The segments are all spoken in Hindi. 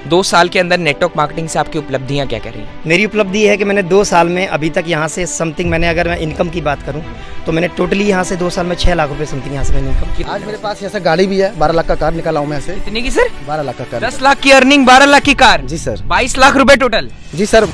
2 साल के अंदर नेटवर्क मार्केटिंग से आपकी उपलब्धियां क्या कह रही हैं? मेरी उपलब्धि है कि मैंने 2 साल में अभी तक यहाँ से समथिंग मैंने अगर मैं इनकम की बात करूँ तो मैंने टोटली यहाँ से 2 साल में 6 लाख रुपए समथिंग यहाँ से मैंने इनकम की। आज मेरे पास ऐसा गाड़ी भी है, 12 लाख का कार निकाला हूँ मैं ऐसे। कितने की सर? 12 लाख का कार। 10 लाख की अर्निंग, 12 लाख की कार। जी सर। 22 लाख रुपए टोटल। जी सर।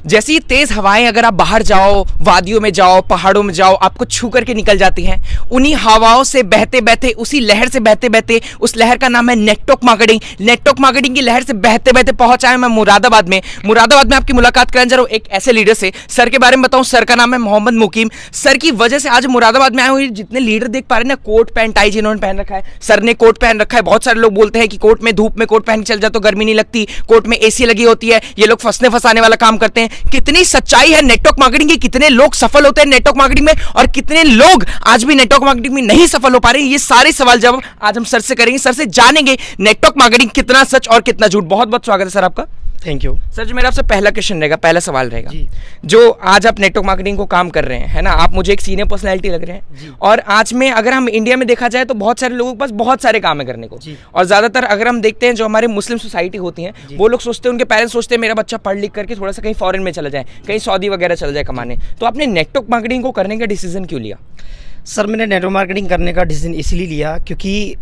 जैसी तेज हवाएं अगर आप बाहर जाओ, वादियों में जाओ, पहाड़ों में जाओ, आपको छू करके निकल जाती हैं। उन्हीं हवाओं से बहते बहते, उसी लहर से बहते बहते, उस लहर का नाम है नेटवर्क मार्केटिंग। नेटवर्क मार्केटिंग की लहर से बहते बहते पहुंचा है मैं मुरादाबाद में। मुरादाबाद में आपकी मुलाकात कराने जा रहा हूं एक ऐसे लीडर से। सर के बारे में बताऊं, सर का नाम है मोहम्मद मुकीम। सर की वजह से आज मुरादाबाद में आए हुए जितने लीडर देख पा रहे हैं ना, कोट पैंट टाई जिन्होंने पहन रखा है, सर ने कोट पहन रखा है। बहुत सारे लोग बोलते हैं कि कोट में धूप में कोट पहन के चल जाओ तो गर्मी नहीं लगती, कोट में एसी लगी होती है, ये लोग फंसने फंसाने वाला काम करते हैं। कितनी सच्चाई है नेटवर्क मार्केटिंग की, कितने लोग सफल होते हैं नेटवर्क मार्केटिंग में और कितने लोग आज भी नेटवर्क मार्केटिंग में नहीं सफल हो पा रहे हैं, ये सारे सवाल जवाब आज हम सर से करेंगे। सर से जानेंगे नेटवर्क मार्केटिंग कितना सच और कितना झूठ। बहुत बहुत स्वागत है सर आपका। थैंक यू सर, जो मेरा आपसे पहला क्वेश्चन रहेगा, पहला सवाल रहेगा, जो आज आप नेटवर्क मार्केटिंग को काम कर रहे हैं, है ना, आप मुझे एक सीनियर पर्सनैलिटी लग रहे हैं और आज में अगर हम इंडिया में देखा जाए तो बहुत सारे लोगों के पास बहुत सारे काम है करने को और ज्यादातर अगर हम देखते हैं जो हमारे मुस्लिम सोसाइटी होती हैं वो लोग सोचते हैं, उनके पेरेंट्स सोचते हैं मेरा बच्चा पढ़ लिख करके थोड़ा सा कहीं फॉरेन में चला जाए, कहीं सऊदी वगैरह चला जाए कमाने। तो आपने नेटवर्क मार्केटिंग को करने का डिसीजन क्यों लिया? सर, मैंने नेटवर्क मार्केटिंग करने का डिसीजन इसलिए लिया क्योंकि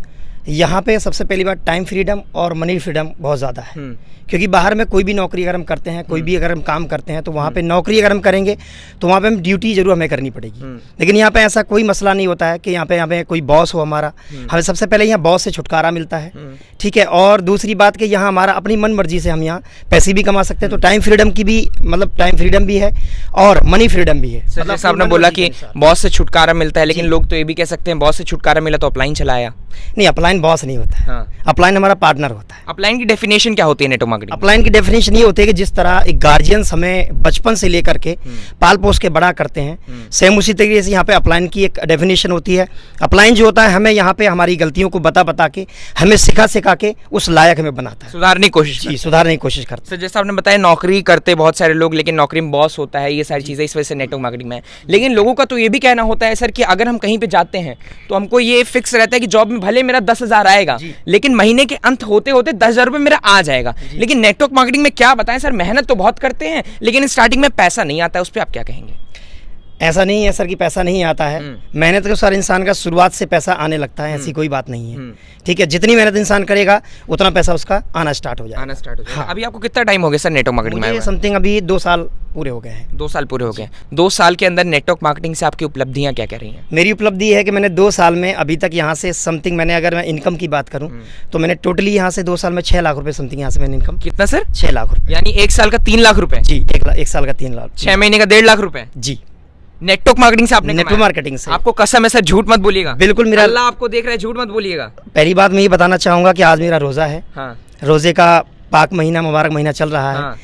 यहाँ पे सबसे पहली बात टाइम फ्रीडम और मनी फ्रीडम बहुत ज़्यादा है। क्योंकि बाहर में कोई भी नौकरी अगर हम करते हैं, कोई भी अगर हम काम करते हैं तो वहाँ पे नौकरी अगर हम करेंगे तो वहाँ पे हम ड्यूटी जरूर हमें करनी पड़ेगी। लेकिन यहाँ पे ऐसा कोई मसला नहीं होता है कि यहाँ पे कोई बॉस हो हमारा। हमें सबसे पहले यहाँ बॉस से छुटकारा मिलता है, ठीक है। और दूसरी बात कि यहाँ हमारा अपनी मन मर्जी से हम यहाँ पैसे भी कमा सकते हैं। तो टाइम फ्रीडम की भी मतलब टाइम फ्रीडम भी है और मनी फ्रीडम भी है। मतलब आपने बोला कि बॉस से छुटकारा मिलता है, लेकिन लोग तो ये भी कह सकते हैं बॉस से छुटकारा मिला तो अपलाइन चलाया। नहीं, अपलाइन बॉस नहीं होता है, अपलाइन हमारा पार्टनर होता है। अपलाइन की डेफिनेशन क्या होती है नेटवर्क मार्केटिंग? अपलाइन की डेफिनेशन ये होती है कि जिस तरह एक गार्जियंस हमें बचपन से लेकर के पाल पोस के बड़ा करते हैं, सेम उसी तरीके से यहाँ पे अपलाइन की एक डेफिनेशन होती है। अपलाइन जो होता है हमें यहाँ पे हमारी गलतियों को बता के हमें सिखा के उस लायक हमें बनाता है, सुधारने की कोशिश करते हैं। सर, जैसा आपने बताया नौकरी करते बहुत सारे लोग, लेकिन नौकरी में बॉस होता है, ये सारी चीज़ें इस वजह से नेटवर्क मार्केटिंग में है। लेकिन लोगों का तो ये भी कहना होता है सर कि अगर हम कहीं पे जाते हैं तो हमको ये फिक्स रहता है कि जॉब में भले मेरा 10,000 आएगा लेकिन महीने के अंत होते होते 10,000 रुपये मेरा आ जाएगा। लेकिन नेटवर्क मार्केटिंग में क्या बताएं सर, मेहनत तो बहुत करते हैं लेकिन स्टार्टिंग में पैसा नहीं आता है, उस पर आप क्या कहेंगे? ऐसा नहीं है सर कि पैसा नहीं आता है। मेहनत के साथ इंसान का शुरुआत से पैसा आने लगता है, ऐसी कोई बात नहीं है, ठीक है। जितनी मेहनत इंसान करेगा उतना पैसा उसका आना स्टार्ट हो जाएगा। हाँ। अभी आपको कितना टाइम हो गया सर नेटवर्क मार्केटिंग में? समथिंग अभी 2 साल पूरे हो गए हैं। 2 साल पूरे हो गए। 2 साल के अंदर नेटवर्क मार्केटिंग से आपकी उपलब्धियां क्या कह रही हैं? मेरी उपलब्धि है कि मैंने 2 साल में अभी तक यहाँ से समथिंग मैंने अगर मैं इनकम की बात करूँ तो मैंने टोटली यहाँ से 2 साल में 6 लाख रुपए समथिंग यहाँ से मैंने इनकम। कितना सर? 6 लाख रुपए। यानी 1 साल का 3 लाख रुपए? जी, 1 साल का 3 लाख। 6 महीने का 1.5 लाख रुपए? जी, नेटवर्क मार्केटिंग से आपने नेटवर्क मार्केटिंग से। आपको कसम है सर, झूठ मत बोलिएगा। बिल्कुल, मेरा अल्लाह आपको देख रहा है, झूठ मत बोलिएगा। पहली बात मैं ये बताना चाहूँगा कि आज मेरा रोज़ा है। रोज़े का पाक महीना, मुबारक महीना चल रहा है।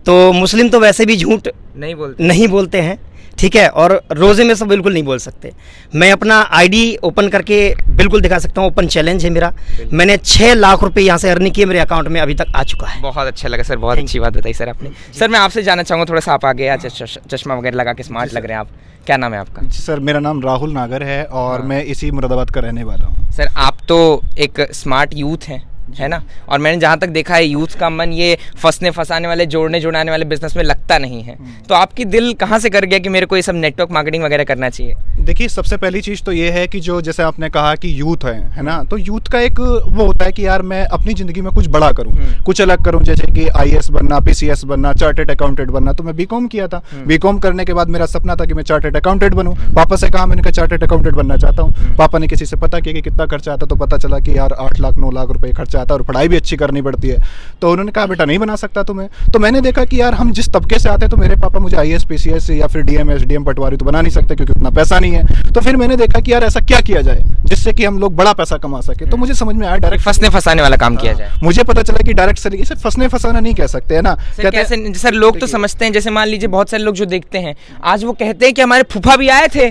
तो मुस्लिम तो वैसे भी झूठ नहीं बोलते हैं, ठीक है। और रोज़े में सब बिल्कुल नहीं बोल सकते। मैं अपना आईडी ओपन करके बिल्कुल दिखा सकता हूँ, ओपन चैलेंज है मेरा। मैंने 6 लाख रुपए यहाँ से अर्निंग किए, मेरे अकाउंट में अभी तक आ चुका है। बहुत अच्छा लगा सर, बहुत अच्छी बात बताई सर आपने। सर, मैं आपसे जानना चाहूँगा, थोड़ा सा आप आगे आज चश्मा वगैरह लगा के स्मार्ट लग रहे हैं आप, क्या नाम है आपका? जी सर, मेरा नाम राहुल नागर है और मैं इसी मुरादाबाद का रहने वाला हूँ। सर, आप तो एक स्मार्ट यूथ हैं, है ना, और मैंने जहाँ तक देखा है यूथ का मन ये फंसने फंसाने वाले, जोड़ने जुड़ाने वाले बिजनेस में लगता नहीं है। तो आपकी दिल कहाँ से कर गया कि मेरे को ये सब नेटवर्क मार्केटिंग वगैरह करना चाहिए? देखिए, सबसे पहली चीज़ तो ये है कि जो जैसे आपने कहा कि यूथ है ना, तो यूथ का एक वो होता है कि यार मैं अपनी ज़िंदगी में कुछ बड़ा करूँ, कुछ अलग करूँ, जैसे कि IAS बनना, PCS बनना, चार्टेड अकाउंटेंट बनना। तो मैं BCom किया था। BCom करने के बाद मेरा सपना था कि मैं चार्टेड अकाउंटेंट बनूँ। पापा से कहा, मैंने कहा चार्टेड अकाउंटेंट बनना चाहता हूँ। पापा ने किसी से पता किया कि कितना खर्चा आता, तो पता चला कि यार 8 लाख 9 लाख रुपए खर्चा आता और पढ़ाई भी अच्छी करनी पड़ती है। तो उन्होंने कहा बेटा नहीं बना सकता तुम्हें। तो मैंने देखा कि यार हम जिस तबके से आते हैं, तो मेरे पापा मुझे IAS PCS या फिर DM SDM पटवारी तो बना नहीं सकते क्योंकि उतना पैसा नहीं है। तो फिर मैंने देखा कि यार ऐसा क्या किया जाए जिससे कि हम लोग बड़ा पैसा कमा सके। तो मुझे समझ में आया डायरेक्ट फंसने फंसाने वाला काम किया जाए। मुझे पता चला कि डायरेक्ट तरीके से फंसने फंसाना नहीं कह सकते, है ना। कैसे सर, लोग तो समझते हैं, जैसे मान लीजिए बहुत सारे लोग जो देखते हैं आज वो कहते हैं कि हमारे फूफा भी आए थे,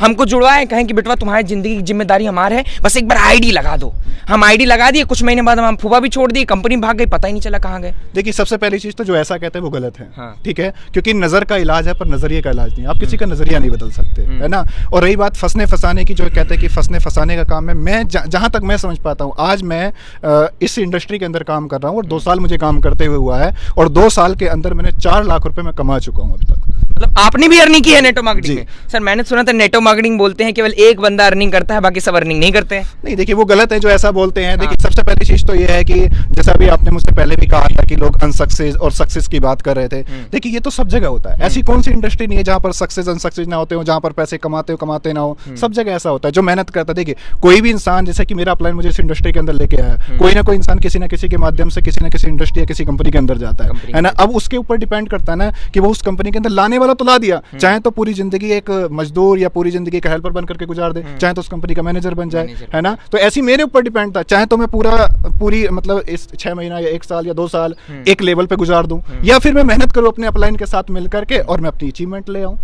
हमको जुड़वाए, कहें कि बेटवा तुम्हारी जिंदगी की जिम्मेदारी हमारे है, बस एक बार आईडी लगा दो। हम आईडी लगा दिए, कुछ महीने बाद हम फूफा भी छोड़ दिए, कंपनी भाग गई, पता ही नहीं चला कहाँ गए। देखिए सबसे पहली चीज तो जो ऐसा कहते हैं वो गलत है। हाँ। ठीक है, क्योंकि नजर का इलाज है पर नजरिए का इलाज नहीं। आप किसी का नजरिया नहीं बदल सकते, है ना। और रही बात फंसने फंसाने की, जो कहते हैं कि फंसने फंसाने का काम है, मैं जहां तक मैं समझ पाता हूँ, आज मैं इस इंडस्ट्री के अंदर काम कर रहा हूँ और 2 साल मुझे काम करते हुए हुआ है, और 2 साल के अंदर मैंने 4 लाख रुपए मैं कमा चुका हूँ अभी तक। मतलब आपने भी अर्निंग की है नेटो मार्केटिंग में? सर मैंने सुना था नेटो मार्केटिंग बोलते हैं केवल एक बंदा अर्निंग करता है, बाकी सब अर्निंग नहीं करते हैं। नहीं, देखिए वो गलत है जो ऐसा बोलते हैं। देखिए सबसे पहली चीज तो ये है कि जैसा भी आपने मुझसे पहले भी कहा था कि लोग अनसक्सेस और सक्सेस की बात कर रहे थे। देखिए ये तो सब जगह होता है, ऐसी कौन सी इंडस्ट्री नहीं है जहाँ पर सक्सेस अनसक्सेस ना होते हो, जहाँ पर पैसे कमाते ना हो। सब जगह ऐसा होता है जो मेहनत करता है। देखिए कोई भी इंसान, जैसे कि मेरा अपलाइन मुझे इस इंडस्ट्री के अंदर लेके आया, कोई ना कोई इंसान किसी ना किसी के माध्यम से किसी ना किसी इंडस्ट्री या किसी कंपनी के अंदर जाता है ना। अब उसके ऊपर डिपेंड करता है ना कि वो उस कंपनी के अंदर लाने वाला तो ला दिया, चाहे तो पूरी जिंदगी एक मजदूर या पूरी जिंदगी एक हेल्पर बन करके गुजार दे, चाहे तो उस कंपनी का मैनेजर बन जाए, है ना। तो ऐसी मेरे ऊपर डिपेंड था, चाहे तो मैं पूरी मतलब इस 6 महीना या 1 साल या 2 साल एक लेवल पे गुजार दूं, या फिर मैं मेहनत करूं अपने अपलाइन के साथ मिल करके और मैं अपनी अचीवमेंट ले आऊं।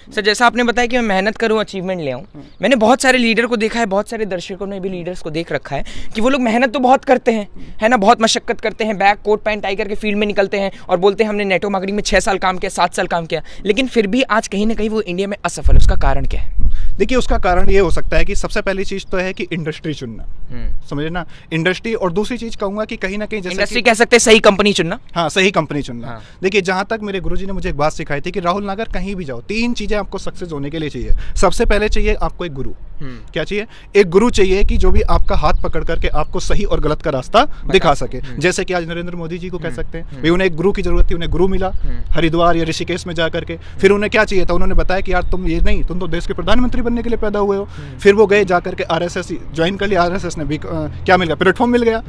सर जैसा आपने बताया कि मैं मेहनत करूं, अचीवमेंट ले आऊं, मैंने बहुत सारे लीडर को देखा है, बहुत सारे दर्शकों ने भी लीडर्स को देख रखा है कि वो लोग मेहनत तो बहुत करते हैं, है ना, बहुत मशक्कत करते हैं, बैग कोट पैंट टाई करके फील्ड में निकलते हैं और बोलते हैं हमने नेटो मार्केटिंग में 6 साल काम किया, 7 साल काम किया, लेकिन फिर भी आज कहीं ना कहीं वो इंडिया में असफल है। उसका कारण क्या है? देखिए उसका कारण ये हो सकता है कि सबसे पहली चीज तो है कि इंडस्ट्री चुनना, समझे ना, इंडस्ट्री। और दूसरी चीज कहूंगा कि कहीं ना कहीं जैसे इंडस्ट्री कह सकते हैं सही कंपनी चुनना। हाँ, सही कंपनी चुनना। हाँ। देखिए जहां तक मेरे गुरुजी ने मुझे एक बात सिखाई थी कि राहुल नागर कहीं भी जाओ, 3 चीजें आपको सक्सेस होने के लिए चाहिए। सबसे पहले चाहिए आपको एक गुरु। क्या चाहिए? एक गुरु चाहिए कि जो भी आपका हाथ पकड़ करके आपको सही और गलत का रास्ता दिखा सके। जैसे कि आज नरेंद्र मोदी जी को कह सकते हैं, भाई उन्हें एक गुरु की जरूरत थी, उन्हें गुरु मिला हरिद्वार या ऋषिकेश में जाकर के। फिर उन्हें क्या चाहिए था? उन्होंने बताया कि यार तुम ये नहीं, तुम तो देश के प्रधानमंत्री बनने के लिए पैदा हुए हो। फिर वो गए जाकर के RSS ज्वाइन कर लिया, RSS ने भी क्या मिल गया? प्लेटफॉर्म मिल गया,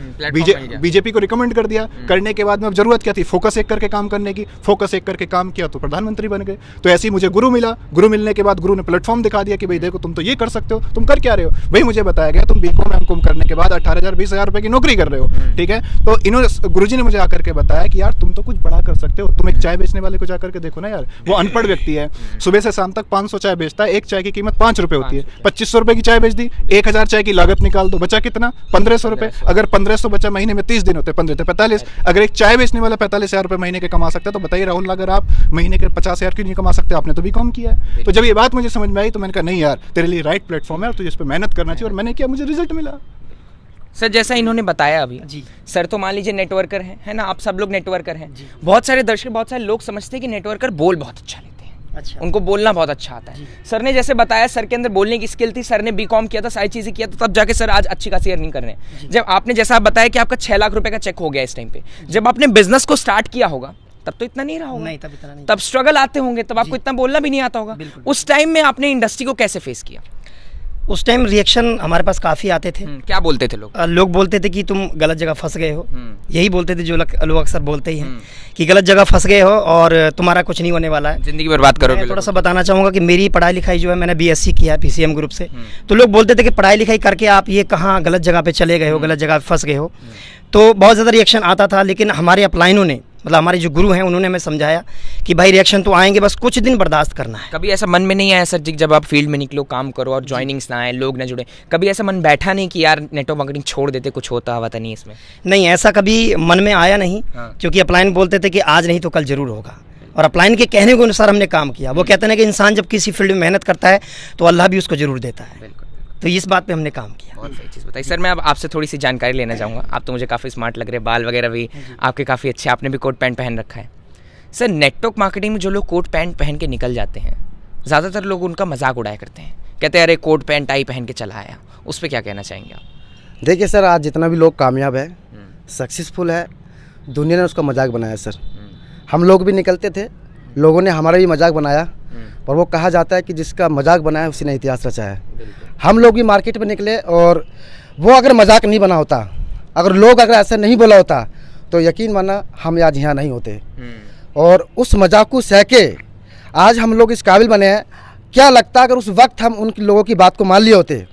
बीजेपी को रिकमेंड कर दिया। करने के बाद में अब जरूरत क्या थी? फोकस एक करके काम करने की। फोकस एक करके काम किया तो प्रधानमंत्री बन गए। तो ऐसे ही मुझे गुरु मिला। गुरु मिलने के बाद गुरु ने प्लेटफॉर्म दिखा दिया कि भाई देखो तुम तो ये कर सकते हो, तुम कर क्या रहे हो? भाई मुझे बताया गया तुम बीकॉम एमकॉम करने के बाद 18,000 20,000 रुपए की नौकरी कर रहे हो, ठीक है। तो इन्होंने गुरुजी ने मुझे आकर के बताया कि यार तुम तो कुछ बड़ा कर सकते हो। तुम एक चाय बेचने वाले को जाकर के देखो ना यार, वो अनपढ़ व्यक्ति है, सुबह से शाम तक 500 चाय बेचता है। एक चाय की कीमत 5 रुपए होती है, 2500 रुपए की चाय बेच दी, 1000 चाय की लागत निकाल दो, बचा कितना? 1500 रुपए। अगर 1500 बचा, महीने में 30 दिन होते, 15 तो 45। अगर एक चाय बेचने वाला 45,000 रुपए महीने के कमा सकता है, तो बताइए राहुल अगर आप महीने के 50,000 क्यों नहीं कमा सकते? आपने तो बीकॉम किया है। तो जब ये बात मुझे समझ में आई तो मैंने कहा नहीं यार, तेरे लिए राइट प्लेटफॉर्म है और तुझे इस पर मेहनत करना चाहिए। और मैंने किया, मुझे रिजल्ट मिला। सर जैसा इन्होंने बताया अभी जी। सर तो मान लीजिए नेटवर्कर हैं, है ना, आप सब लोग नेटवर्कर हैं। बहुत सारे दर्शक, बहुत सारे लोग समझते हैं कि नेटवर्कर बोल बहुत अच्छा लेते हैं। अच्छा। उनको बोलना बहुत अच्छा आता है। सर ने जैसे बताया सर के अंदर बोलने की स्किल थी, सर ने बीकॉम किया था, सारी चीज़ें किया था, तब जाके सर आज अच्छी खासी अर्निंग कर रहे हैं। जब आपने जैसा बताया कि आपका 6 लाख रुपए का चेक हो गया इस टाइम पे, जब आपने बिजनेस को स्टार्ट किया होगा तब तो इतना नहीं रहा होगा। नहीं, तब इतना नहीं। तब स्ट्रगल आते होंगे, तब आपको इतना बोलना भी नहीं आता होगा। उस टाइम में आपने इंडस्ट्री को कैसे फेस किया? उस टाइम रिएक्शन हमारे पास काफ़ी आते थे। क्या बोलते थे लोग? लोग बोलते थे कि तुम गलत जगह फंस गए हो। यही बोलते थे जो लोग अक्सर बोलते ही हैं कि गलत जगह फंस गए हो और तुम्हारा कुछ नहीं होने वाला है, जिंदगी बर्बाद करोगे। मैं थोड़ा सा बताना चाहूँगा कि मेरी पढ़ाई लिखाई जो है, मैंने BSc किया है PCM ग्रुप से। तो लोग बोलते थे कि पढ़ाई लिखाई करके आप ये कहाँ गलत जगह पे चले गए हो, गलत जगह फंस गए हो। तो बहुत ज़्यादा रिएक्शन आता था, लेकिन हमारे अपलाइनों ने, मतलब हमारे जो गुरु हैं, उन्होंने हमें समझाया कि भाई रिएक्शन तो आएंगे, बस कुछ दिन बर्दाश्त करना है। कभी ऐसा मन में नहीं आया सर जी, जब आप फील्ड में निकलो, काम करो और ज्वाइनिंग्स ना आए, लोग ना जुड़े, कभी ऐसा मन बैठा नहीं कि यार नेटवर्क मार्केटिंग छोड़ देते, कुछ होता हुआ नहीं इसमें? नहीं, ऐसा कभी मन में आया नहीं। हाँ। क्योंकि अपलाइन बोलते थे कि आज नहीं तो कल जरूर होगा, और अपलाइन के कहने के अनुसार हमने काम किया। वो कहते हैं कि इंसान जब किसी फील्ड में मेहनत करता है तो अल्लाह भी उसको जरूर देता है। तो इस बात पे हमने काम किया। बहुत सही चीज़ बताई। सर मैं अब आपसे थोड़ी सी जानकारी लेना चाहूँगा। आप तो मुझे काफ़ी स्मार्ट लग रहे हैं, बाल वगैरह भी आपके काफ़ी अच्छे, आपने भी कोट पैंट पहन रखा है। सर नेटवर्क मार्केटिंग में जो लोग कोट पैंट पहन के निकल जाते हैं, ज़्यादातर लोग उनका मजाक उड़ाया करते हैं, कहते हैं अरे कोट पैंट टाई पहन के चला आया। उस पर क्या कहना चाहेंगे आप? देखिए सर, आज जितना भी लोग कामयाब है, सक्सेसफुल है, दुनिया ने उसका मजाक बनाया सर। हम लोग भी निकलते थे, लोगों ने हमारा भी मजाक बनाया, पर वो कहा जाता है कि जिसका मजाक बनाया उसी ने इतिहास रचा है। हम लोग भी मार्केट में निकले, और वो अगर मजाक नहीं बना होता, अगर लोग अगर ऐसा नहीं बोला होता, तो यकीन माना हम आज यहाँ नहीं होते। और उस मजाक को सह के आज हम लोग इस काबिल बने हैं। क्या लगता अगर उस वक्त हम उन लोगों की बात को मान लिए होते।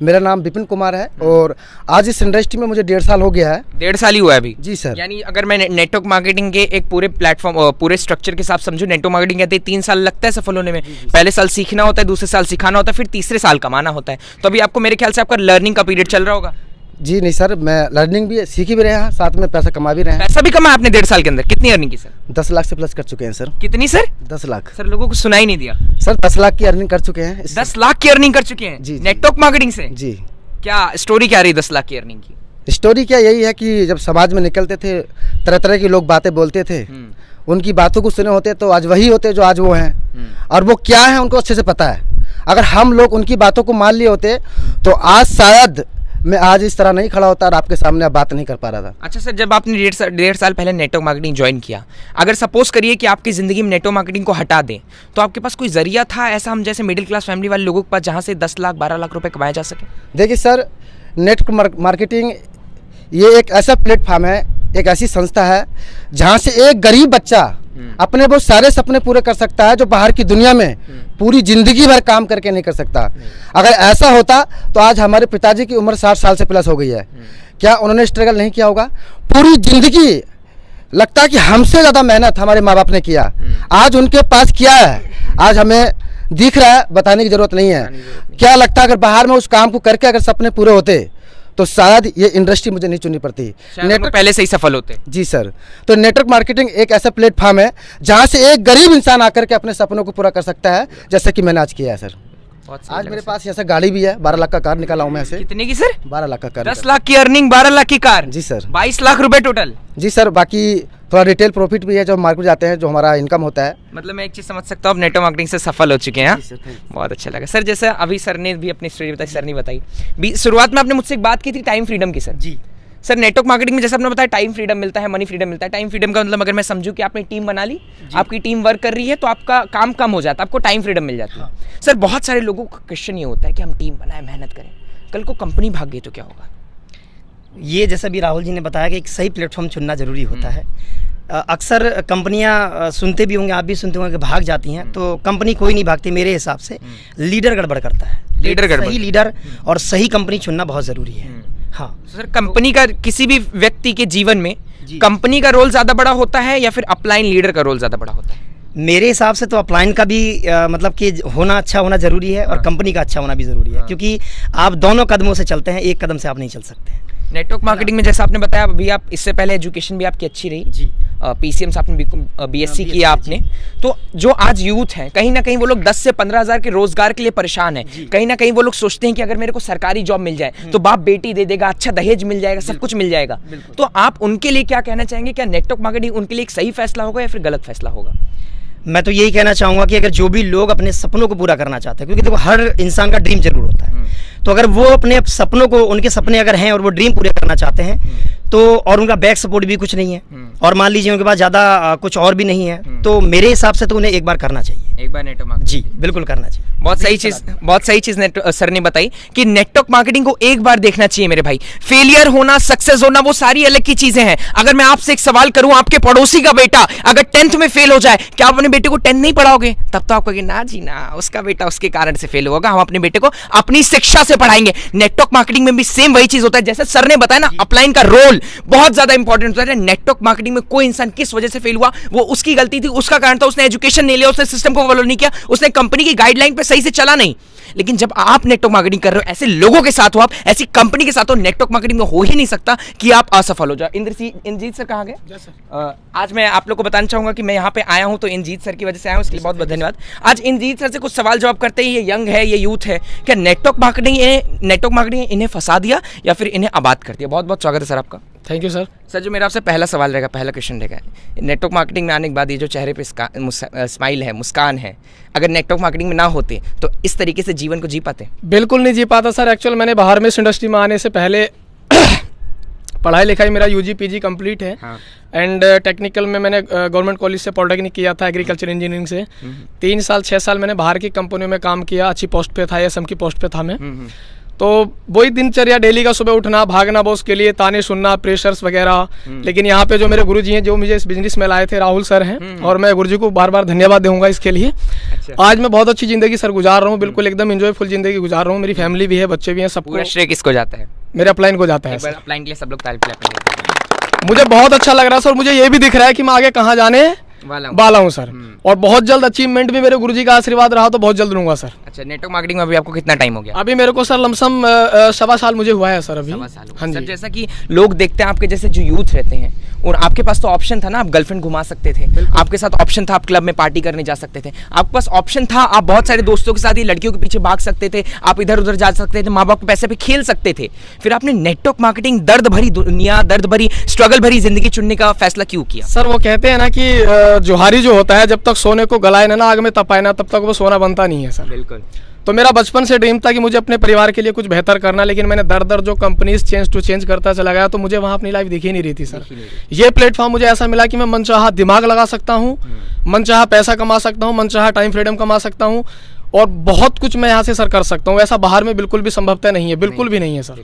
मेरा नाम विपिन कुमार है और आज इस इंडस्ट्री में मुझे 1.5 साल हो गया है। 1.5 साल ही हुआ है अभी? जी सर। यानी अगर मैं नेटवर्क मार्केटिंग के एक पूरे प्लेटफॉर्म, पूरे स्ट्रक्चर के साथ समझूं, नेटवर्क मार्केटिंग कहते हैं 3 साल लगता है सफल होने में। पहले साल सीखना होता है, दूसरे साल सिखाना होता है, फिर तीसरे साल कमाना होता है। तो अभी आपको मेरे ख्याल से आपका लर्निंग का पीरियड चल रहा होगा। जी नहीं सर, मैं लर्निंग भी सीखी भी रहे हैं, साथ में पैसा कमा भी रहे हैं। पैसा भी कमाया आपने 1.5 साल के अंदर? कितनी अर्निंग की सर? 10 लाख से प्लस कर चुके हैं सर। कितनी सर? 10 लाख सर लोगों को सुनाई नहीं दिया। सर, 10 लाख की अर्निंग कर चुके हैं। 10 लाख की अर्निंग कर चुके हैं जी, जी। नेटवर्क मार्केटिंग से? जी। क्या स्टोरी क्या रही 10 लाख की अर्निंग की? स्टोरी क्या यही है कि जब समाज में निकलते थे, तरह तरह के लोग बातें बोलते थे, उनकी बातों को सुने होते तो आज वही होते जो आज वो हैं, और वो क्या है उनको अच्छे से पता है। अगर हम लोग उनकी बातों को मान लिए होते तो आज शायद मैं आज इस तरह नहीं खड़ा होता और आपके सामने अब बात नहीं कर पा रहा था। अच्छा सर, जब आपने 1.5 साल पहले नेटवर्क मार्केटिंग ज्वाइन किया, अगर सपोज करिए कि आपकी ज़िंदगी में नेटवर्क मार्केटिंग को हटा दें, तो आपके पास कोई जरिया था ऐसा, हम जैसे मिडिल क्लास फैमिली वाले लोगों के पास, जहाँ से 10 लाख 12 लाख रुपए कमाए जा सके? देखिए सर, नेटवर्क मार्केटिंग ये एक ऐसा प्लेटफॉर्म है, एक ऐसी संस्था है जहाँ से एक गरीब बच्चा अपने बहुत सारे सपने पूरे कर सकता है जो बाहर की दुनिया में पूरी जिंदगी भर काम करके नहीं कर सकता। अगर ऐसा होता तो आज हमारे पिताजी की उम्र 60 साल से प्लस हो गई है। क्या उन्होंने स्ट्रगल नहीं किया होगा? पूरी जिंदगी लगता है कि हमसे ज़्यादा मेहनत हमारे माँ बाप ने किया। आज उनके पास क्या है आज हमें दिख रहा है, बताने की ज़रूरत नहीं है। क्या लगता है अगर बाहर में उस काम को करके अगर सपने पूरे होते तो शायद ये इंडस्ट्री मुझे नहीं चुननी पड़ती। नेटवर्क पहले से ही सफल होते। जी सर, तो नेटवर्क मार्केटिंग एक ऐसा प्लेटफॉर्म है जहाँ से एक गरीब इंसान आकर के अपने सपनों को पूरा कर सकता है, जैसे कि मैंने आज किया है सर। आज मेरे पास ऐसा गाड़ी भी है, 12 लाख का कार निकाला हूँ मैं ऐसे। कितने की सर? 12 लाख का कार। 10 लाख की अर्निंग, 12 लाख की कार। जी सर। 22 लाख रुपए टोटल। जी सर, बाकी थोड़ा रिटेल प्रॉफिट भी है जो मार्केट जाते हैं, जो हमारा इनकम होता है। मतलब मैं एक चीज़ समझ सकता हूँ, आप नेटवर्क मार्केटिंग से सफल हो चुके हैं। बहुत अच्छा लगा सर। जैसे अभी सर ने भी अपनी स्टोरी बताई, सर ने बताई शुरुआत में आपने मुझसे एक बात की थी टाइम फ्रीडम की सर। जी सर, नेटवर्क मार्केटिंग में जैसे आपने बताया टाइम फ्रीडम मिलता है, मनी फ्रीडम मिलता है। टाइम फ्रीडम का मतलब अगर मैं समझूं कि आपने टीम बना ली, आपकी टीम वर्क कर रही है, तो आपका काम कम हो जाता है, आपको टाइम फ्रीडम मिल जाती है। सर, बहुत सारे लोगों का क्वेश्चन ये होता है कि हम टीम बनाए, मेहनत करें, कल को कंपनी भाग गई तो क्या होगा? ये जैसा भी राहुल जी ने बताया कि एक सही प्लेटफॉर्म चुनना ज़रूरी होता है। अक्सर कंपनियां सुनते भी होंगे, आप भी सुनते होंगे कि भाग जाती हैं, तो कंपनी कोई नहीं भागती। मेरे हिसाब से लीडर गड़बड़ करता है। लीडर गड़बड़। सही लीडर और सही कंपनी चुनना बहुत ज़रूरी है। हाँ सर, कंपनी का किसी भी व्यक्ति के जीवन में कंपनी का रोल ज़्यादा बड़ा होता है या फिर अपलाइन लीडर का रोल ज़्यादा बड़ा होता है? मेरे हिसाब से तो अपलाइन का भी मतलब कि होना अच्छा होना ज़रूरी है और कंपनी का अच्छा होना भी ज़रूरी है, क्योंकि आप दोनों कदमों से चलते हैं, एक कदम से आप नहीं चल सकते। नेटवर्क मार्केटिंग में जैसा आपने बताया, अभी आप इससे पहले एजुकेशन भी आपकी अच्छी रही जी। पीसीएम से आपने बीएससी किया आपने, तो जो आज यूथ है कहीं ना कहीं वो लोग 10 से 15 हज़ार के रोजगार के लिए परेशान है। कहीं ना कहीं वो लोग सोचते हैं कि अगर मेरे को सरकारी जॉब मिल जाए तो बाप बेटी दे देगा, अच्छा दहेज मिल जाएगा, सब कुछ मिल जाएगा। तो आप उनके लिए क्या कहना चाहेंगे? क्या नेटवर्क मार्केटिंग उनके लिए एक सही फैसला होगा या फिर गलत फैसला होगा? मैं तो यही कहना चाहूँगा कि अगर जो भी लोग अपने सपनों को पूरा करना चाहते हैं, क्योंकि देखो हर इंसान का ड्रीम जरूर होता है, तो अगर वो अपने सपनों को, उनके सपने अगर हैं और वो ड्रीम पूरे करना चाहते हैं, तो और उनका बैक सपोर्ट भी कुछ नहीं है और मान लीजिए उनके पास ज़्यादा कुछ और भी नहीं है, तो मेरे हिसाब से तो उन्हें एक बार करना चाहिए। एक बार नेटवर्क मार्केटिंग, जी बिल्कुल करना चाहिए। बहुत सही चीज सर ने बताई कि नेटवर्क मार्केटिंग को एक बार देखना चाहिए मेरे भाई। फेलियर होना, सक्सेस होना, वो सारी अलग की चीजें हैं। अगर मैं आपसे एक सवाल करूं, आपके पड़ोसी का बेटा अगर 10th में फेल हो जाए, क्या आप अपने बेटे को 10th नहीं पढ़ाओगे? तब तो आप कहोगे ना जी ना, उसका बेटा उसके कारण से फेल होगा, हम अपने बेटे को अपनी शिक्षा से पढ़ाएंगे। नेटवर्क मार्केटिंग में भी सेम वही चीज होता है। जैसे सर ने बताया ना, अपलाइन का रोल बहुत ज्यादा इंपॉर्टेंट होता है। नेटवर्क मार्केटिंग में कोई इंसान किस वजह से फेल हुआ, वो उसकी गलती थी, उसका कारण था, उसने एजुकेशन नहीं लिया, उसने सिस्टम को फॉलो नहीं किया, उसने कंपनी की गाइडलाइन पे सही से चला नहीं। लेकिन जब आप नेटवर्क मार्केटिंग कर रहे हो, ऐसे लोगों के साथ हो, आप ऐसी कंपनी के साथ हो, नेटवर्क मार्केटिंग में हो ही नहीं सकता कि आप असफल हो जाओ। इंद्रजीत सर कहाँ गए? आज मैं आप लोग को बताना चाहूंगा कि मैं यहाँ पे आया हूँ तो इंद्रजीत सर की वजह से आया हूँ, इसके लिए बहुत बहुत धन्यवाद। आज इंद्रजीत सर से कुछ सवाल जवाब करते हैं। ये यंग है, ये यूथ है, क्या नेटवर्क मार्केटिंग इन्हें फंसा दिया या फिर इन्हें आबाद कर दिया? बहुत बहुत स्वागत है सर आपका। Thank you sir. सर, जो मेरा आपसे पहला सवाल रहेगा, पहला क्वेश्चन रहेगा, नेटवर्क मार्केटिंग में आने के बाद ये जो चेहरे पे स्माइल है, मुस्कान है, अगर नेटवर्क मार्केटिंग में ना होते तो इस तरीके से जीवन को जी पाते? बिल्कुल नहीं जी पाता सर। एक्चुअल मैंने बाहर में इस इंडस्ट्री में आने से पहले पढ़ाई लिखाई मेरा यूजी पीजी कंप्लीट है एंड टेक्निकल में मैंने गवर्नमेंट कॉलेज से पॉलिटेक्निक किया था, एग्रीकल्चर इंजीनियरिंग से। 3 साल 6 साल मैंने बाहर की कंपनियों में काम किया, अच्छी पोस्ट पे था, एसएम की पोस्ट पे था मैं। तो वही दिनचर्या डेली का, सुबह उठना, भागना बॉस के लिए, ताने सुनना, प्रेशर्स वगैरह। लेकिन यहाँ पे जो मेरे गुरुजी हैं, जो मुझे इस बिजनेस में लाए थे, राहुल सर हैं, और मैं गुरुजी को बार बार धन्यवाद दूंगा इसके लिए। आज मैं बहुत अच्छी जिंदगी सर गुजार रहा हूँ, बिल्कुल एकदम एंजॉयफुल जिंदगी गुजार रहा हूँ। मेरी फैमिली भी है, बच्चे भी हैं, सबको। श्रेय किसको जाता है? मेरे अपलाइन को जाता है। अपलाइन के लिए सब लोग तारीफ करते हैं। मुझे बहुत अच्छा लग रहा है सर। मुझे ये भी दिख रहा है कि मैं आगे कहाँ जाने वाला हूँ सर। और बहुत जल्द अचीवमेंट भी मेरे गुरुजी का आशीर्वाद रहा तो बहुत जल्द लूंगा सर। अच्छा, नेटवर्क मार्केटिंग में अभी आपको कितना टाइम हो गया? अभी मेरे को सर लमसम 1.25 साल मुझे हुआ है सर अभी। हाँ सर, जी। जैसा कि लोग देखते हैं आपके जैसे जो यूथ रहते हैं, और आपके पास तो ऑप्शन था ना, आप गर्लफ्रेंड घुमा सकते थे, आपके साथ ऑप्शन था, आप क्लब में पार्टी करने जा सकते थे, आपके पास ऑप्शन था, आप बहुत सारे दोस्तों के साथ ही लड़कियों के पीछे भाग सकते थे, आप इधर उधर जा सकते थे, माँ बाप के पैसे पे खेल सकते थे। फिर आपने नेटवर्क मार्केटिंग, दर्द भरी दुनिया, दर्द भरी स्ट्रगल भरी जिंदगी चुनने का फैसला क्यों किया? सर वो कहते हैं ना कि जोहारी जो होता है जब तक सोने को गलाए ना आग में तपाए ना, तब तक वो सोना बनता नहीं है सर। बिल्कुल। तो मेरा बचपन से ड्रीम था कि मुझे अपने परिवार के लिए कुछ बेहतर करना, लेकिन मैंने दर दर जो कंपनीज चेंज करता चला गया तो मुझे वहाँ अपनी लाइफ दिख ही नहीं रही थी सर। ये प्लेटफॉर्म मुझे ऐसा मिला कि मैं मनचाहा दिमाग लगा सकता हूँ, मनचाहा पैसा कमा सकता हूँ, मनचाहा टाइम फ्रीडम कमा सकता हूँ, और बहुत कुछ मैं यहाँ से सर कर सकता हूँ। ऐसा बाहर में बिल्कुल भी संभवतः नहीं है, बिल्कुल भी नहीं है सर।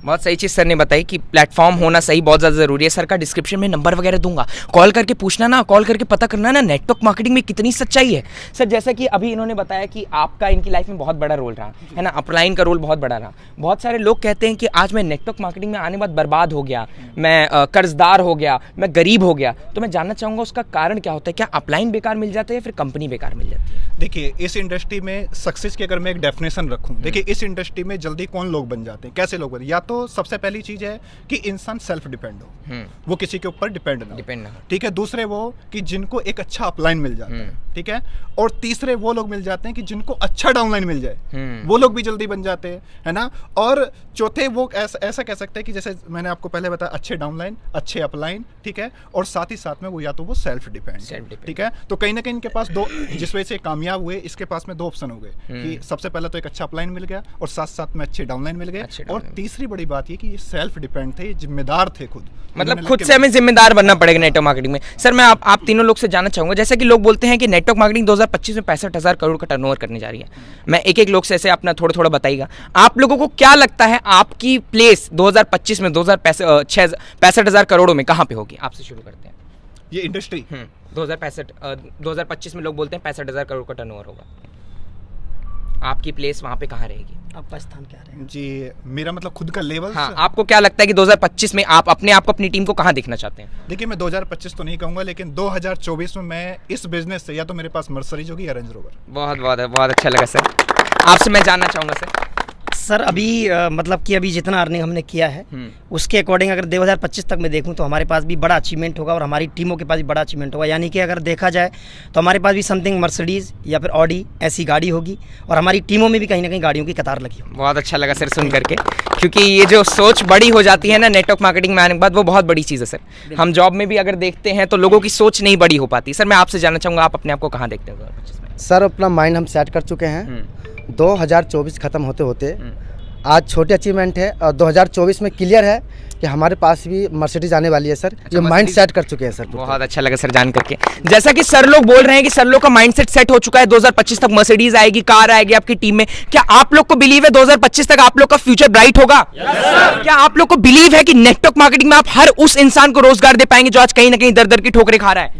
बहुत सही चीज़ सर ने बताई कि प्लेटफॉर्म होना सही बहुत ज़्यादा ज़रूरी है। सर का डिस्क्रिप्शन में नंबर वगैरह दूंगा, कॉल करके पूछना ना, कॉल करके पता करना ना नेटवर्क मार्केटिंग में कितनी सच्चाई है। सर जैसा कि अभी इन्होंने बताया कि आपका इनकी लाइफ में बहुत बड़ा रोल रहा है ना, अपलाइन का रोल बहुत बड़ा रहा। बहुत सारे लोग कहते हैं कि आज मैं नेटवर्क मार्केटिंग में आने के बाद बर्बाद हो गया, मैं कर्जदार हो गया, मैं गरीब हो गया। तो मैं जानना चाहूँगा उसका कारण क्या होता है? क्या अपलाइन बेकार मिल जाता है या फिर कंपनी बेकार मिल जाती है? देखिए, इस इंडस्ट्री में सक्सेस की अगर मैं एक डेफिनेशन रखूं, देखिए इस इंडस्ट्री में जल्दी कौन लोग बन जाते हैं, कैसे लोग बनते हैं? या तो सबसे पहली चीज है कि इंसान सेल्फ डिपेंड हो, वो किसी के ऊपर डिपेंड ना हो, ठीक है। दूसरे वो कि जिनको एक अच्छा अपलाइन मिल जाता है, ठीक है। और तीसरे वो लोग मिल जाते हैं कि जिनको अच्छा डाउनलाइन मिल जाए, वो लोग भी जल्दी बन जाते हैं, है ना। और चौथे वो ऐसा कह सकते हैं कि जैसे मैंने आपको पहले बताया, अच्छे डाउनलाइन, अच्छे अपलाइन, ठीक है। और साथ ही साथ में वो या तो वो सेल्फ डिपेंड, ठीक है। तो कहीं ना कहीं इनके पास दो, जिस वजह से कामयाब हुए, इसके पास में दो ऑप्शन हो गए कि सबसे पहले तो एक अच्छा अपलाइन मिल गया और साथ साथ में अच्छे डाउनलाइन मिल गए। और तीसरी बड़ी बात ये कि ये सेल्फ डिपेंड थे, जिम्मेदार थे खुद, मतलब खुद से हमें जिम्मेदार बनना पड़ेगा नेटवर्क मार्केटिंग में। सर मैं आप तीनों लोग से जानना चाहूंगा, जैसे कि लोग बोलते हैं कि नेटवर्क मार्केटिंग 2025 में 65,000 करोड़ का टर्नओवर करने जा रही है। मैं एक लोग से ऐसे अपना थोड़ा थोड़ा बताइएगा, आप लोगों को क्या लगता है आपकी प्लेस 2025 में 65,000 करोड़ों में कहाँ पे होगी? आपसे शुरू करते हैं। ये इंडस्ट्री 2025 में लोग बोलते हैं 65,000 करोड़ का टर्नओवर होगा, आपकी प्लेस वहाँ पे कहाँ रहेगी? आपका स्थान क्या रहेगा? जी, मेरा मतलब खुद का लेवल। हाँ, आपको क्या लगता है कि 2025 में आप अपने आप को, अपनी टीम को कहाँ देखना चाहते हैं? देखिए, मैं 2025 तो नहीं कहूँगा, लेकिन 2024 में मैं इस बिजनेस से या तो मेरे पास मर्सरीज होगी या रेंज रोवर। बहुत अच्छा लगा सर। आपसे मैं जानना चाहूँगा सर अभी मतलब कि अभी जितना अर्निंग हमने किया है उसके अकॉर्डिंग अगर 2025 तक मैं देखूं तो हमारे पास भी बड़ा अचीवमेंट होगा और हमारी टीमों के पास भी बड़ा अचीवमेंट होगा। यानी कि अगर देखा जाए तो हमारे पास भी समथिंग मर्सिडीज़ या फिर ऑडी ऐसी गाड़ी होगी और हमारी टीमों में भी कहीं ना कहीं गाड़ियों की कतार लगी होगी। बहुत अच्छा लगा सर सुन करके, क्योंकि ये जो सोच बड़ी हो जाती है ना नेटवर्क मार्केटिंग में आने के बाद, वो बहुत बड़ी चीज़ है सर। हम जॉब में भी अगर देखते हैं तो लोगों की सोच नहीं बड़ी हो पाती। सर मैं आपसे जानना चाहूँगा, आप अपने आप को कहाँ देखते हैं 2025 में? सर अपना माइंड हम सेट कर चुके हैं। 2024 ख़त्म होते होते आज छोटी अचीवमेंट है और 2024 में क्लियर है कि हमारे पास भी मर्सिडीज आने वाली है सर। ये माइंड सेट कर चुके हैं सर। बहुत अच्छा लगा सर जान करके। जैसा कि सर लोग बोल रहे हैं कि सर लोग का माइंडसेट सेट हो चुका है, 2025 तक मर्सिडीज आएगी, कार आएगी आपकी टीम में। क्या आप लोग को बिलीव है 2025 तक आप लोग का फ्यूचर ब्राइट होगा? क्या आप लोग को बिलीव है कि नेटवर्क मार्केटिंग में आप हर उस इंसान को रोजगार दे पाएंगे जो आज कहीं ना कहीं दर दर की ठोकरें खा रहा है?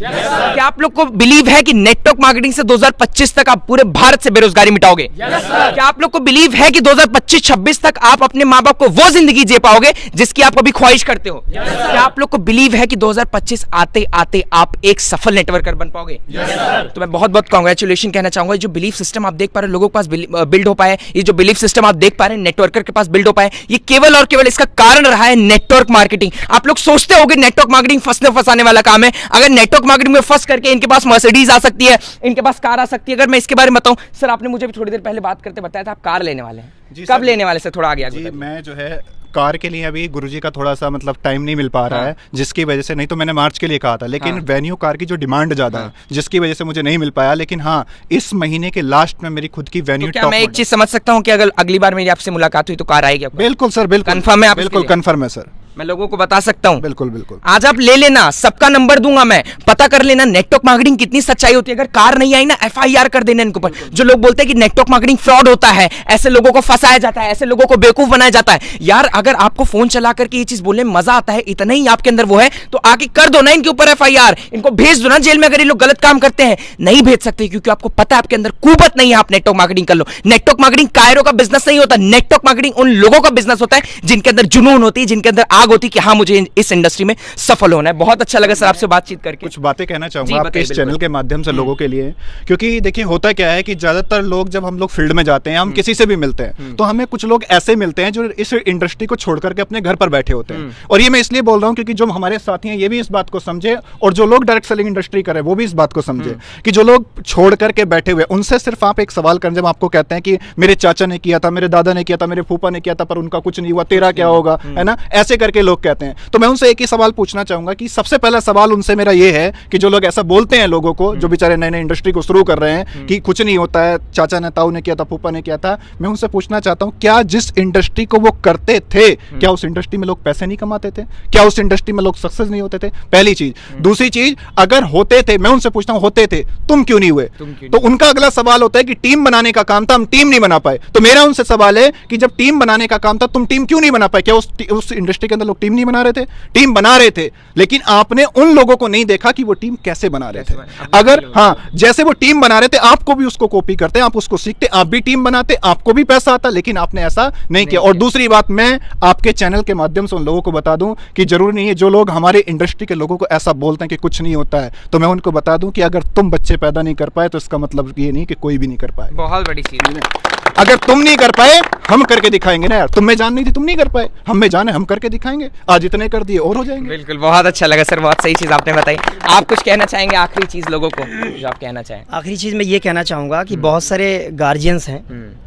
क्या आप लोग को बिलीव है कि नेटवर्क मार्केटिंग से 2025 तक आप पूरे भारत से बेरोजगारी मिटाओगे? क्या आप लोग को बिलीव है कि 2025-26 तक आप अपने माँ बाप को वो जिंदगी जी पाओगे जिसकी आप अभी ख्वाहिश करते हो? क्या आप लोग को बिलीव है कि 2025 आते आते आप एक सफल नेटवर्कर बन पाओगे? तो मैं बहुत बहुत कांग्रेचुलेशन कहना चाहूंगा। जो बिलीफ सिस्टम आप देख पा रहे हैं लोगों के पास बिल्ड हो पाए, ये जो बिलीफ सिस्टम आप देख पा रहे हैं नेटवर्कर के पास बिल्ड हो पाए, ये केवल और केवल इसका कारण रहा है नेटवर्क मार्केटिंग। आप लोग सोचते होंगे नेटवर्क मार्केटिंग फंसने फंसाने वाला काम है। अगर नेटवर्क मार्केटिंग में फंस करके इनके पास मर्सिडीज आ सकती है, इनके पास कार आ सकती है। अगर मैं इसके बारे में बताऊं, सर आपने मुझे भी थोड़ी देर पहले बात करते बताया था आप कार लेने वाले हैं, कब लेने वाले सर? थोड़ा आगे जी, मैं जो है कार के लिए अभी गुरुजी का थोड़ा सा मतलब टाइम नहीं मिल पा रहा है, जिसकी वजह से, नहीं तो मैंने मार्च के लिए कहा था, लेकिन वेन्यू कार की जो डिमांड ज़्यादा है जिसकी वजह से मुझे नहीं मिल पाया। लेकिन हाँ, इस महीने के लास्ट में मेरी खुद की वेन्यू तो क्या मैं एक चीज समझ सकता हूँ कि अगर अगली बार मेरी आपसे मुलाकात हुई तो कार आएगी आपको? बिल्कुल सर, बिल्कुल कंफर्म है आप? बिल्कुल कंफर्म है सर, मैं लोगों को बता सकता हूं। बिल्कुल बिल्कुल। आज आप ले लेना, सबका नंबर दूंगा मैं, पता कर लेना नेटवर्क मार्केटिंग कितनी सच्चाई होती है। अगर कार नहीं आई ना, FIR कर देना इनके ऊपर। जो लोग बोलते हैं कि नेटवर्क मार्केटिंग फ्रॉड होता है, ऐसे लोगों को फंसाया जाता है, ऐसे लोगों को बेवकूफ बनाया जाता है, यार अगर आपको फोन चला करके ये चीज बोलने में मजा आता है, इतना ही आपके अंदर वो है, तो आके कर दो ना इनके ऊपर FIR, इनको भेज दो ना जेल में अगर ये लोग गलत काम करते हैं। नहीं भेज सकते क्योंकि आपको पता है आपके अंदर कुवत नहीं है, आप नेटवर्क मार्केटिंग कर लो। नेटवर्क मार्केटिंग कायरों का बिजनेस नहीं होता, नेटवर्क मार्केटिंग उन लोगों का बिजनेस होता है जिनके अंदर जुनून होती है, जिनके अंदर आग होती कि हाँ मुझे इस इंडस्ट्री में सफल होना है। बहुत अच्छा लगा सर आपसे बातचीत करके। कुछ बातें कहना जी, चाहूंगा आपके बताइए, इस बिल्कुल। चैनल के माध्यम से लोगों के लिए, क्योंकि देखिए होता क्या है कि ज्यादातर लोग जब हम लोग फील्ड में जाते हैं, हम किसी से भी मिलते हैं, तो हमें कुछ लोग ऐसे मिलते हैं जो इस इंडस्ट्री को छोड़ करके अपने घर पर बैठे होते हैं। और ये मैं इसलिए बोल रहा हूँ क्योंकि जो हमारे साथी हैं ये भी इस बात को समझे, और जो लोग डायरेक्ट सेलिंग इंडस्ट्री करें वो भी इस बात को समझे कि जो लोग छोड़ करके बैठे हुए, उनसे सिर्फ आप एक सवाल करें, जब आपको कहते हैं कि मेरे चाचा ने किया था, मेरे दादा ने किया था, मेरे फूफा ने किया था, पर उनका कुछ नहीं हुआ, तेरा क्या होगा, है ना, ऐसे करके लोग कहते हैं। तो मैं उनसे एक ही सवाल पूछना चाहूंगा कि सबसे पहला सवाल उनसे मेरा ये है कि जो लोग ऐसा बोलते हैं लोगों को, जो बेचारे नए नए इंडस्ट्री को शुरू कर रहे हैं कि कुछ नहीं होता है, चाचा ने, ताऊ ने किया था, फूफा ने किया था, मैं उनसे पूछना चाहता हूं क्या जिस इंडस्ट्री को वो करते थे, क्या उस इंडस्ट्री में लोग पैसे नहीं कमाते थे? क्या उस इंडस्ट्री में लोग सक्सेस नहीं होते थे? पहली चीज। दूसरी चीज, अगर होते थे, मैं उनसे पूछता हूं होते थे, तुम क्यों नहीं हुए? तो उनका अगला सवाल होता है कि टीम बनाने का काम था, हम टीम नहीं बना पाए। तो मेरा उनसे सवाल है कि जब टीम बनाने का काम था, तुम टीम क्यों नहीं बना पाए? क्या उस इंडस्ट्री के अंदर लोग टीम नहीं बना रहे थे? टीम बना रहे थे, लेकिन आपने उन लोगों को नहीं देखा कि वो टीम कैसे बना रहे थे। अगर हाँ, जैसे वो टीम बना रहे थे, आपको भी उसको कॉपी करते, आप उसको सीखते, आप भी टीम बनाते, आपको भी पैसा आता, लेकिन आपने ऐसा नहीं किया। और दूसरी बात, मैं आपके चैनल के माध्यम से उन लोगों को बता दूं कि जरूरी नहीं है जो लोग हमारे इंडस्ट्री के लोगों को ऐसा बोलते हैं कि कुछ नहीं होता है, तो मैं उनको बता दूं कि अगर तुम बच्चे पैदा नहीं कर पाए तो इसका मतलब ये नहीं कि कोई भी नहीं कर पाए। बहुत बड़ी चीज है। अगर तुम नहीं कर पाए, हम करके दिखाएंगे ना यार। तुम में जान नहीं थी, तुम नहीं कर पाए, हम में जान है, हम करके दिखाएंगे। आज इतने कर दिए और हो जाएंगे। बिल्कुल, बहुत अच्छा लगा सर, बहुत सही चीज आपने बताई। आप कुछ कहना चाहेंगे आखिरी चीज लोगों को, जो आप कहना चाहें? आखिरी चीज़ मैं ये कहना चाहूँगा कि बहुत सारे गार्जियंस हैं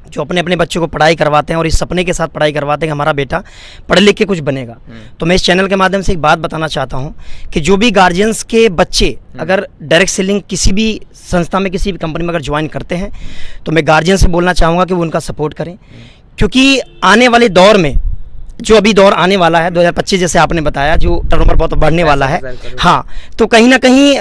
जो अपने अपने बच्चों को पढ़ाई करवाते हैं और इस सपने के साथ पढ़ाई करवाते हैं कि हमारा बेटा पढ़ लिख के कुछ बनेगा। तो मैं इस चैनल के माध्यम से एक बात बताना चाहता हूँ कि जो भी गार्जियंस के बच्चे अगर डायरेक्ट सेलिंग किसी भी संस्था में, किसी भी कंपनी में अगर ज्वाइन करते हैं, तो मैं गार्जियन से बोलना चाहूँगा कि वो उनका सपोर्ट करें, क्योंकि आने वाले दौर में, जो अभी दौर आने वाला है 2025 जैसे आपने बताया, जो टर्नओवर बहुत बढ़ने वाला है, हाँ, तो कहीं ना कहीं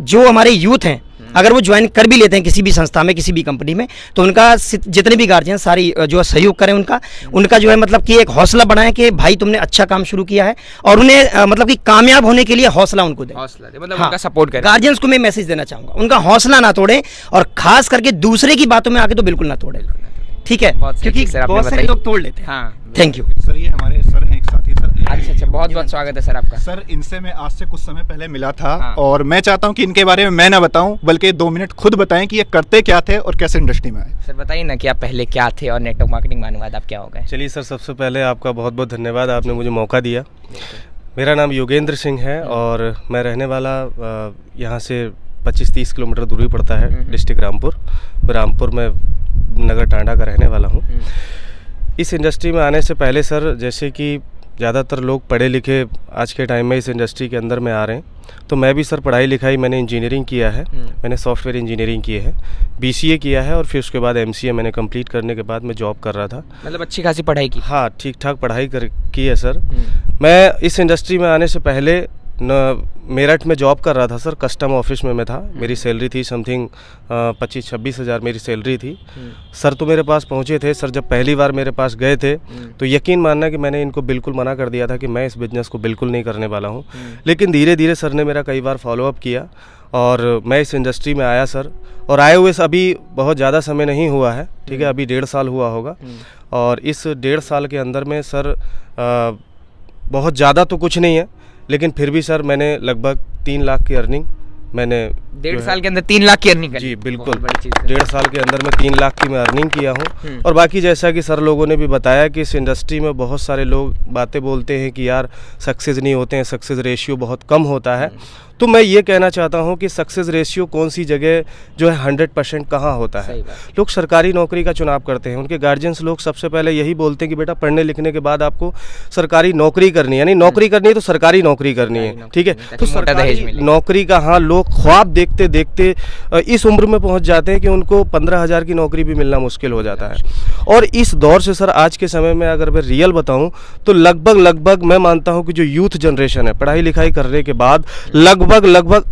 जो हमारे यूथ हैं अगर वो ज्वाइन कर भी लेते हैं किसी भी संस्था में, किसी भी कंपनी में, तो उनका जितने भी गार्जियन सारी जो सहयोग करें, उनका जो है मतलब कि एक हौसला बनाएं कि भाई तुमने अच्छा काम शुरू किया है, और उन्हें मतलब कि कामयाब होने के लिए हौसला उनको दें, मतलब उनका सपोर्ट करें। गार्जियंस को मैं मैसेज देना चाहूँगा, उनका हौसला ना तोड़ें, और खास करके दूसरे की बातों में आके तो बिल्कुल ना तोड़ें, ठीक है, क्योंकि बहुत सारे लोग तोड़ लेते हैं। हाँ, थैंक यू सर। ये हमारे सर हैं एक साथी सर। अच्छा, बहुत बहुत स्वागत है सर आपका। सर, इनसे मैं आज से कुछ समय पहले मिला था, और मैं चाहता हूं कि इनके बारे में मैं ना बताऊं, बल्कि 2 मिनट खुद बताएं कि ये करते क्या थे और कैसे इंडस्ट्री में आए। सर बताइए ना कि आप पहले क्या थे और नेटवर्क मार्केटिंग में आने के बाद आप क्या हो गए? चलिए सर, सबसे पहले आपका बहुत बहुत धन्यवाद, आपने मुझे मौका दिया। मेरा नाम योगेंद्र सिंह है और मैं रहने वाला यहाँ से 25-30 किलोमीटर दूरी पड़ता है, डिस्ट्रिक्ट रामपुर में नगर टांडा का रहने वाला हूँ। इस इंडस्ट्री में आने से पहले सर, जैसे कि ज़्यादातर लोग पढ़े लिखे आज के टाइम में इस इंडस्ट्री के अंदर में आ रहे हैं, तो मैं भी सर पढ़ाई लिखाई, मैंने इंजीनियरिंग किया है, मैंने सॉफ्टवेयर इंजीनियरिंग की है, BCA किया है, और फिर उसके बाद MCA मैंने कंप्लीट करने के बाद मैं जॉब कर रहा था। मतलब अच्छी खासी पढ़ाई की? हाँ, ठीक ठाक पढ़ाई की है सर। मैं इस इंडस्ट्री में आने से पहले मेरठ में जॉब कर रहा था सर, कस्टम ऑफिस में मैं था। मेरी सैलरी थी समथिंग 25-26 हज़ार मेरी सैलरी थी। सर तो मेरे पास पहुंचे थे सर, जब पहली बार मेरे पास गए थे तो यकीन मानना कि मैंने इनको बिल्कुल मना कर दिया था कि मैं इस बिज़नेस को बिल्कुल नहीं करने वाला हूं। लेकिन धीरे धीरे सर ने मेरा कई बार फॉलोअप किया और मैं इस इंडस्ट्री में आया सर, और आए हुए अभी बहुत ज़्यादा समय नहीं हुआ है, ठीक है, अभी 1.5 साल हुआ होगा। और इस 1.5 साल के अंदर में सर बहुत ज़्यादा तो कुछ नहीं है, लेकिन फिर भी सर मैंने लगभग 3 लाख की अर्निंग मैंने 1.5 साल के अंदर 3 लाख की अर्निंग जी बिल्कुल, 1.5 साल के अंदर में 3 लाख की मैं अर्निंग किया हूँ। और बाकी जैसा कि सर लोगों ने भी बताया कि इस इंडस्ट्री में बहुत सारे लोग बातें बोलते हैं कि यार सक्सेस नहीं होते हैं, सक्सेस रेशियो बहुत कम होता है। तो मैं ये कहना चाहता हूँ कि सक्सेस रेशियो कौन सी जगह जो है 100% कहाँ होता है। लोग सरकारी नौकरी का चुनाव करते हैं, उनके गार्जियंस लोग सबसे पहले यही बोलते हैं कि बेटा पढ़ने लिखने के बाद आपको सरकारी नौकरी करनी है, यानी नौकरी करनी है तो सरकारी नौकरी करनी है, ठीक है। तो सरकारी नौकरी का हाँ लोग ख्वाब देखते देखते इस उम्र में पहुँच जाते हैं कि उनको 15,000 की नौकरी भी मिलना मुश्किल हो जाता है। और इस दौर से सर आज के समय में अगर मैं रियल बताऊँ तो लगभग मैं मानता हूँ कि जो यूथ जनरेशन है पढ़ाई लिखाई करने के बाद लगभग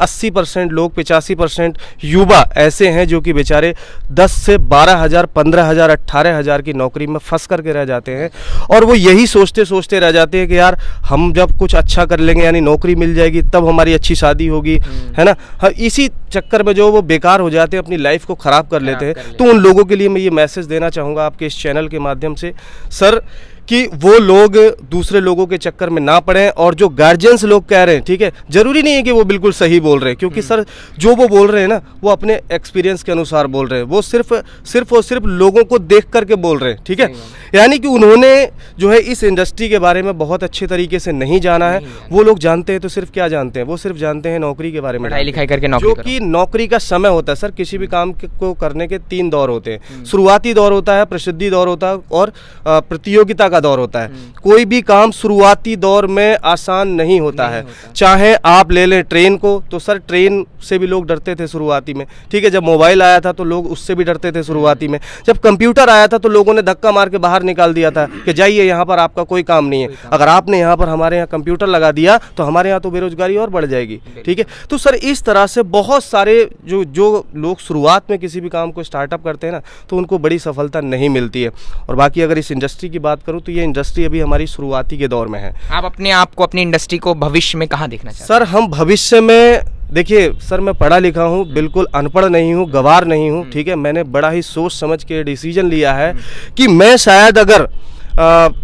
80% लोग, 85% युवा ऐसे हैं जो कि बेचारे 10 से 12,000, 15,000, 18,000 की नौकरी में फंस करके रह जाते हैं। और वो यही सोचते रह जाते हैं कि यार हम जब कुछ अच्छा कर लेंगे, यानी नौकरी मिल जाएगी, तब हमारी अच्छी शादी होगी, है ना। हाँ, इसी चक्कर में जो वो बेकार हो जाते हैं, अपनी लाइफ को ख़राब कर लेते हैं। तो उन लोगों के लिए मैं ये मैसेज देना चाहूँगा आपके इस चैनल के माध्यम से सर कि वो लोग दूसरे लोगों के चक्कर में ना पड़ें, और जो गार्जियंस लोग कह रहे हैं, ठीक है, जरूरी नहीं है कि वो बिल्कुल सही बोल रहे हैं, क्योंकि सर जो वो बोल रहे हैं ना, वो अपने एक्सपीरियंस के अनुसार बोल रहे हैं, वो सिर्फ और सिर्फ लोगों को देख करके बोल रहे हैं, ठीक है। यानी कि उन्होंने जो है इस इंडस्ट्री के बारे में बहुत अच्छे तरीके से नहीं जाना है। वो लोग जानते हैं तो सिर्फ क्या जानते हैं, वो सिर्फ जानते हैं नौकरी के बारे में, पढ़ाई लिखाई करके नौकरी जो कि नौकरी का समय होता है सर। किसी भी काम को करने के 3 दौर होते हैं। शुरुआती दौर होता है, प्रसिद्धि दौर होता है, और प्रतियोगिता का दौर होता है। कोई भी काम शुरुआती दौर में आसान नहीं होता है। चाहे आप ले लें ट्रेन को, तो सर ट्रेन से भी लोग डरते थे शुरुआती में, ठीक है। जब मोबाइल आया था तो लोग उससे भी डरते थे शुरुआती में। जब कंप्यूटर आया था तो लोगों ने धक्का मार के बाहर निकाल दिया था कि जाइए, यहाँ पर आपका कोई काम नहीं है। अगर आपने यहाँ पर हमारे यहाँ कंप्यूटर लगा दिया तो हमारे यहाँ तो बेरोजगारी और बढ़ जाएगी, ठीक है। तो सर इस तरह से बहुत सारे जो लोग शुरुआत में किसी भी काम को स्टार्टअप करते हैं ना, तो उनको बड़ी सफलता नहीं मिलती है। और बाकी अगर इस इंडस्ट्री की बात करूँ तो ये इंडस्ट्री अभी हमारी शुरुआती के दौर में है। आप अपने आप को, अपनी इंडस्ट्री को भविष्य में कहाँ देखना चाहते हैं? सर हम भविष्य में, देखिए सर, मैं पढ़ा लिखा हूँ, बिल्कुल अनपढ़ नहीं हूँ, गवार नहीं हूँ, ठीक है। मैंने बड़ा ही सोच समझ के डिसीजन लिया है कि मैं शायद अगर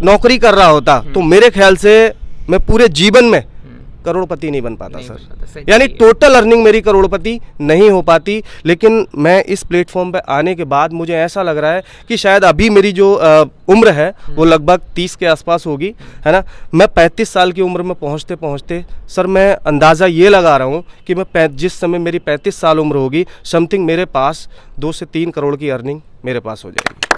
नौकरी कर रहा होता तो मेरे ख्याल से मैं पूरे जीवन में करोड़पति नहीं बन पाता सर। यानी टोटल अर्निंग मेरी करोड़पति नहीं हो पाती। लेकिन मैं इस प्लेटफॉर्म पे आने के बाद मुझे ऐसा लग रहा है कि शायद अभी मेरी जो उम्र है वो लगभग 30 के आसपास होगी, है ना। मैं 35 साल की उम्र में पहुंचते पहुंचते सर मैं अंदाज़ा ये लगा रहा हूँ कि मैं जिस समय मेरी 35 साल उम्र होगी, समथिंग मेरे पास 2 से 3 करोड़ की अर्निंग मेरे पास हो जाएगी।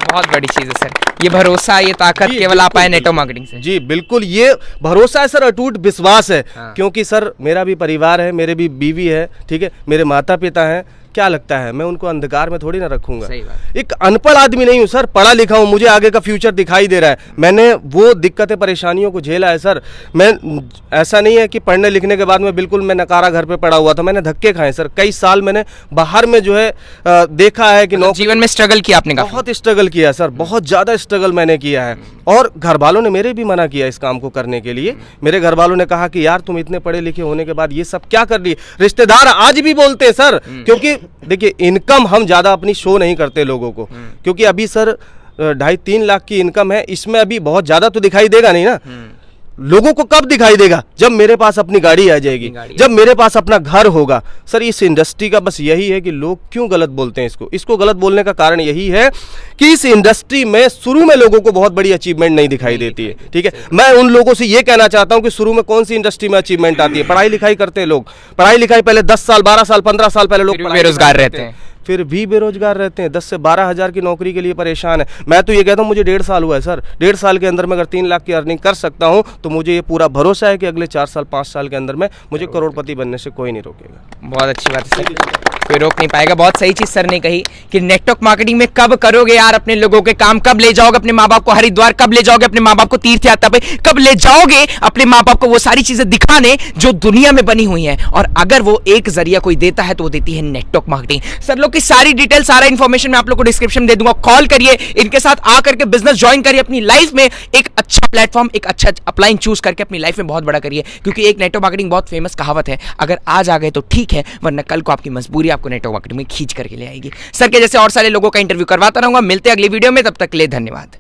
बहुत बड़ी चीज़ है सर, ये भरोसा, ये ताकत केवल आ पाए नेटवर्क मार्केटिंग से। जी बिल्कुल, ये भरोसा है सर, अटूट विश्वास है। क्योंकि सर मेरा भी परिवार है, मेरे भी बीवी है, ठीक है, मेरे माता पिता हैं। क्या लगता है मैं उनको अंधकार में थोड़ी ना रखूंगा। सही बात। एक अनपढ़ आदमी नहीं हूँ सर, पढ़ा लिखा हूँ, मुझे आगे का फ्यूचर दिखाई दे रहा है। मैंने वो दिक्कतें परेशानियों को झेला है सर। मैं ऐसा नहीं है कि पढ़ने लिखने के बाद में बिल्कुल मैं नकारा घर पे पड़ा हुआ था। मैंने धक्के खाए सर, कई साल मैंने बाहर में जो है देखा है कि जीवन में स्ट्रगल किया आपने? बहुत स्ट्रगल किया सर, बहुत ज़्यादा स्ट्रगल मैंने किया है। और घर वालों ने मेरे भी मना किया इस काम को करने के लिए। मेरे घर वालों ने कहा कि यार तुम इतने पढ़े लिखे होने के बाद ये सब क्या कर रही। रिश्तेदार आज भी बोलते हैं सर, क्योंकि देखिए इनकम हम ज़्यादा अपनी शो नहीं करते लोगों को, क्योंकि अभी सर 2.5-3 लाख की इनकम है। इसमें अभी बहुत ज़्यादा तो दिखाई देगा नहीं ना। लोगों को कब दिखाई देगा? जब मेरे पास अपनी गाड़ी आ जाएगी, जब मेरे पास अपना घर होगा। सर इस इंडस्ट्री का बस यही है कि लोग क्यों गलत बोलते हैं इसको गलत बोलने का कारण यही है कि इस इंडस्ट्री में शुरू में लोगों को बहुत बड़ी अचीवमेंट नहीं दिखाई देती है, ठीक है। मैं उन लोगों से ये कहना चाहता हूं कि शुरू में कौन सी इंडस्ट्री में अचीवमेंट आती है? पढ़ाई लिखाई करते हैं लोग, पढ़ाई लिखाई पहले 10 साल 12 साल 15 साल पहले लोग बेरोजगार रहते हैं, फिर भी बेरोजगार रहते हैं। 10 से 12 हज़ार की नौकरी के लिए परेशान है। मैं तो ये कहता हूँ मुझे 1.5 साल हुआ है सर, 1.5 साल के अंदर में अगर 3 लाख की अर्निंग कर सकता हूँ तो मुझे ये पूरा भरोसा है कि अगले 4 साल 5 साल के अंदर में मुझे करोड़पति बनने से कोई नहीं रोकेगा। बहुत अच्छी बात है सर, कोई रोक नहीं पाएगा। बहुत सही चीज सर ने कही कि नेटवर्क मार्केटिंग में कब करोगे यार अपने लोगों के काम, कब ले जाओगे अपने माँ बाप को हरिद्वार, कब ले जाओगे अपने माँ बाप को तीर्थ यात्रा पे, कब ले जाओगे अपने माँ बाप को वो सारी चीजें दिखाने जो दुनिया में बनी हुई हैं। और अगर वो एक जरिया कोई देता है तो वो देती है नेटवर्क मार्केटिंग। सर लोग की सारी डिटेल, सारा इन्फॉर्मेशन मैं आप लोग को डिस्क्रिप्शन में दे दूंगा। कॉल करिए, इनके साथ आकर के बिजनेस ज्वाइन करिए, अपनी लाइफ में एक अच्छा प्लेटफॉर्म, एक अच्छा अपलाइन चूज करके अपनी लाइफ में बहुत बड़ा करिए। क्योंकि एक नेटवर्क मार्केटिंग बहुत फेमस कहावत है, अगर आज आ गए तो ठीक है, वरना कल को आपकी मजबूरी आपको नेटवर्क मार्केटिंग में खींच करके ले आएगी। सर के जैसे और सारे लोगों का इंटरव्यू करवाता रहूंगा। मिलते हैं अगली वीडियो में, तब तक के लिए धन्यवाद।